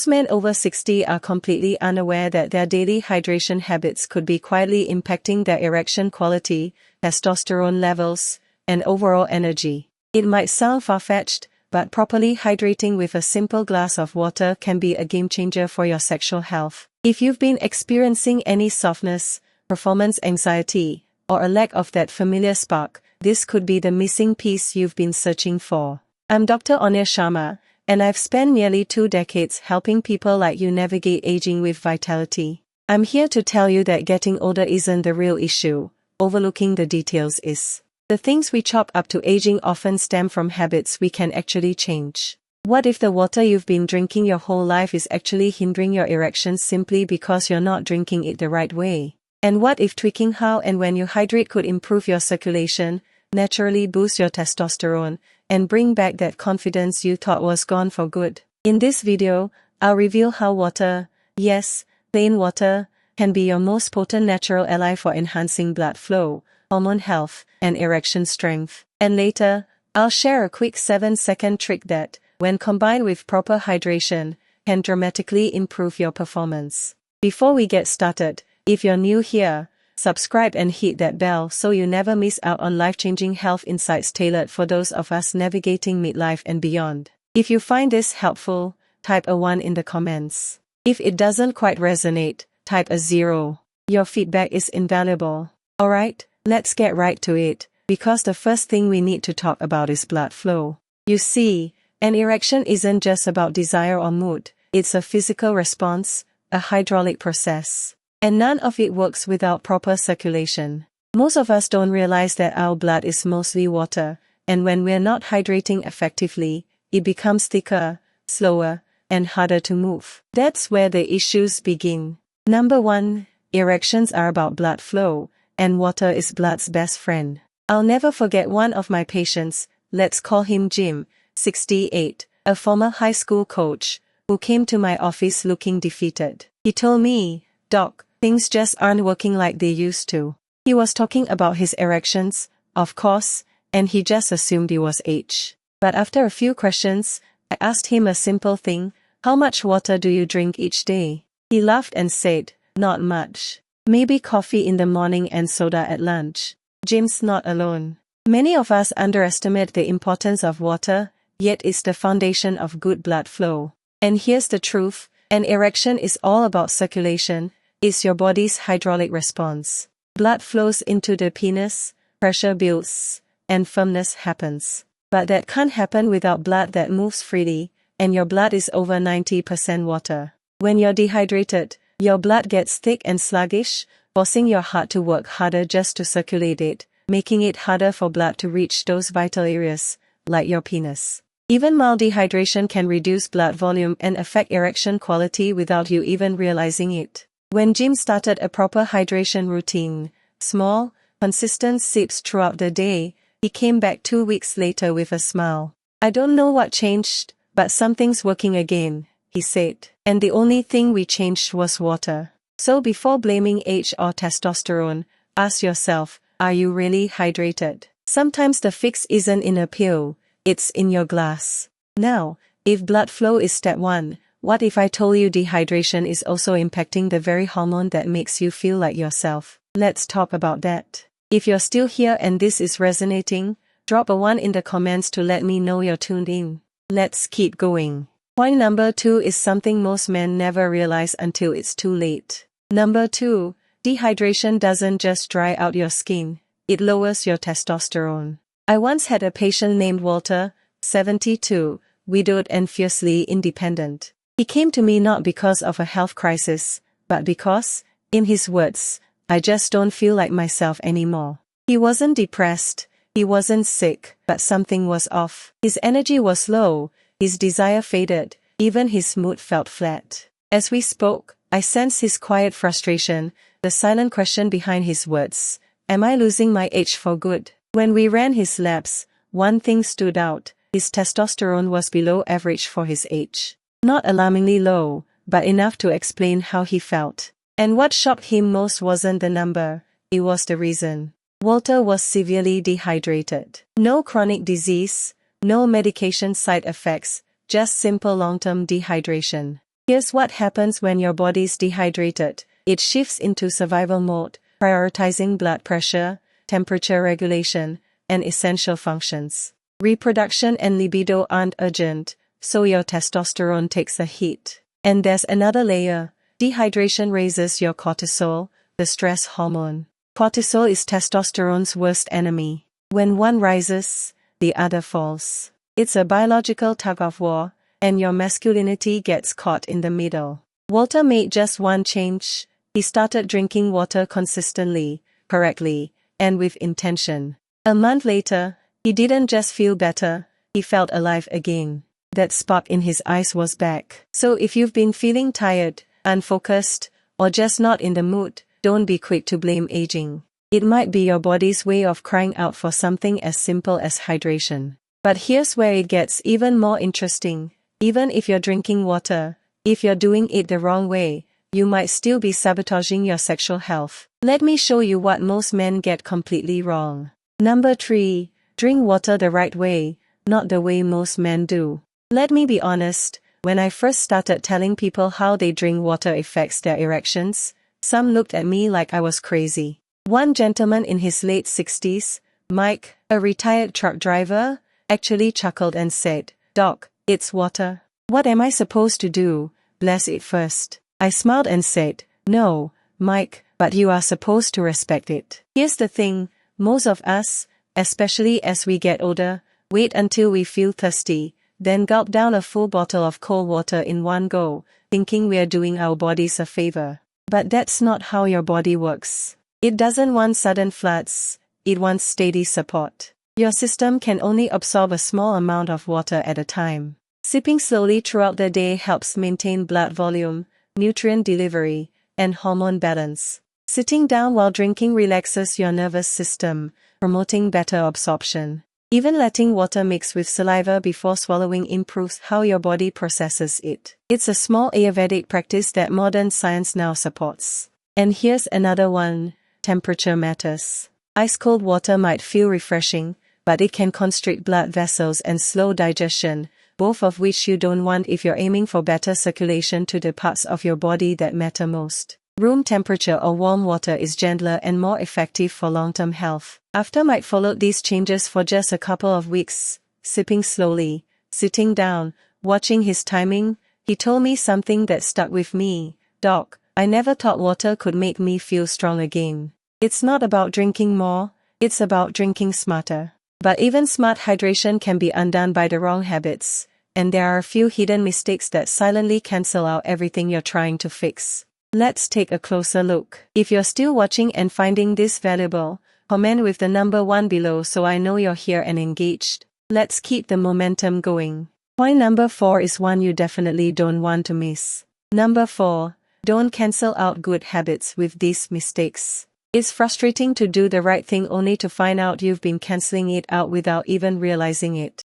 Men over 60 are completely unaware that their daily hydration habits could be quietly impacting their erection quality, testosterone levels, and overall energy. It might sound far-fetched, but properly hydrating with a simple glass of water can be a game-changer for your sexual health. If you've been experiencing any softness, performance anxiety, or a lack of that familiar spark, this could be the missing piece you've been searching for. I'm Dr. Anya Sharma, and I've spent nearly 2 decades helping people like you navigate aging with vitality. I'm here to tell you that getting older isn't the real issue, overlooking the details is. The things we chalk up to aging often stem from habits we can actually change. What if the water you've been drinking your whole life is actually hindering your erections simply because you're not drinking it the right way? And what if tweaking how and when you hydrate could improve your circulation, naturally boost your testosterone, and bring back that confidence you thought was gone for good? In this video, I'll reveal how water, yes, plain water, can be your most potent natural ally for enhancing blood flow, hormone health, and erection strength. And later, I'll share a quick 7-second trick that, when combined with proper hydration, can dramatically improve your performance. Before we get started, if you're new here, subscribe and hit that bell so you never miss out on life-changing health insights tailored for those of us navigating midlife and beyond. If you find this helpful, type a 1 in the comments. If it doesn't quite resonate, type a 0. Your feedback is invaluable. Alright, let's get right to it, because the first thing we need to talk about is blood flow. You see, an erection isn't just about desire or mood, it's a physical response, a hydraulic process. And none of it works without proper circulation. Most of us don't realize that our blood is mostly water, and when we're not hydrating effectively, it becomes thicker, slower, and harder to move. That's where the issues begin. Number 1, erections are about blood flow, and water is blood's best friend. I'll never forget one of my patients, let's call him Jim, 68, a former high school coach, who came to my office looking defeated. He told me, "Doc, things just aren't working like they used to." He was talking about his erections, of course, and he just assumed it was age. But after a few questions, I asked him a simple thing: how much water do you drink each day? He laughed and said, "Not much. Maybe coffee in the morning and soda at lunch." Jim's not alone. Many of us underestimate the importance of water, yet it's the foundation of good blood flow. And here's the truth, an erection is all about circulation. It's your body's hydraulic response. Blood flows into the penis, pressure builds, and firmness happens. But that can't happen without blood that moves freely, and your blood is over 90% water. When you're dehydrated, your blood gets thick and sluggish, forcing your heart to work harder just to circulate it, making it harder for blood to reach those vital areas, like your penis. Even mild dehydration can reduce blood volume and affect erection quality without you even realizing it. When Jim started a proper hydration routine, small, consistent sips throughout the day, he came back 2 weeks later with a smile. "I don't know what changed, but something's working again," he said. And the only thing we changed was water. So before blaming age or testosterone, ask yourself, are you really hydrated? Sometimes the fix isn't in a pill, it's in your glass. Now, if blood flow is step 1, what if I told you dehydration is also impacting the very hormone that makes you feel like yourself? Let's talk about that. If you're still here and this is resonating, drop a 1 in the comments to let me know you're tuned in. Let's keep going. Point number 2 is something most men never realize until it's too late. Number 2, dehydration doesn't just dry out your skin, it lowers your testosterone. I once had a patient named Walter, 72, widowed and fiercely independent. He came to me not because of a health crisis, but because, in his words, "I just don't feel like myself anymore." He wasn't depressed, he wasn't sick, but something was off. His energy was low, his desire faded, even his mood felt flat. As we spoke, I sensed his quiet frustration, the silent question behind his words. Am I losing my age for good? When we ran his labs, one thing stood out: his testosterone was below average for his age. Not alarmingly low, but enough to explain how he felt. And what shocked him most wasn't the number, it was the reason. Walter was severely dehydrated. No chronic disease, no medication side effects, just simple long-term dehydration. Here's what happens when your body's dehydrated. It shifts into survival mode, prioritizing blood pressure, temperature regulation, and essential functions. Reproduction and libido aren't urgent, so your testosterone takes a hit. And there's another layer. Dehydration raises your cortisol, the stress hormone. Cortisol is testosterone's worst enemy. When one rises, the other falls. It's a biological tug-of-war, and your masculinity gets caught in the middle. Walter made just one change. He started drinking water consistently, correctly, and with intention. A month later, he didn't just feel better, he felt alive again. That spark in his eyes was back. So if you've been feeling tired, unfocused, or just not in the mood, don't be quick to blame aging. It might be your body's way of crying out for something as simple as hydration. But here's where it gets even more interesting. Even if you're drinking water, if you're doing it the wrong way, you might still be sabotaging your sexual health. Let me show you what most men get completely wrong. Number 3. Drink water the right way, not the way most men do. Let me be honest, when I first started telling people how they drink water affects their erections, some looked at me like I was crazy. One gentleman in his late 60s, Mike, a retired truck driver, actually chuckled and said, "Doc, it's water. What am I supposed to do? Bless it first." I smiled and said, "No, Mike, but you are supposed to respect it." Here's the thing, most of us, especially as we get older, wait until we feel thirsty, then gulp down a full bottle of cold water in one go, thinking we're doing our bodies a favor. But that's not how your body works. It doesn't want sudden floods, it wants steady support. Your system can only absorb a small amount of water at a time. Sipping slowly throughout the day helps maintain blood volume, nutrient delivery, and hormone balance. Sitting down while drinking relaxes your nervous system, promoting better absorption. Even letting water mix with saliva before swallowing improves how your body processes it. It's a small Ayurvedic practice that modern science now supports. And here's another one. Temperature matters. Ice-cold water might feel refreshing, but it can constrict blood vessels and slow digestion, both of which you don't want if you're aiming for better circulation to the parts of your body that matter most. Room temperature or warm water is gentler and more effective for long-term health. After Mike followed these changes for just a couple of weeks, sipping slowly, sitting down, watching his timing, he told me something that stuck with me. "Doc, I never thought water could make me feel strong again." It's not about drinking more, it's about drinking smarter. But even smart hydration can be undone by the wrong habits, and there are a few hidden mistakes that silently cancel out everything you're trying to fix. Let's take a closer look. If you're still watching and finding this valuable, comment with the number 1 below so I know you're here and engaged. Let's keep the momentum going. Point number 4 is one you definitely don't want to miss. Number 4. Don't cancel out good habits with these mistakes. It's frustrating to do the right thing only to find out you've been canceling it out without even realizing it.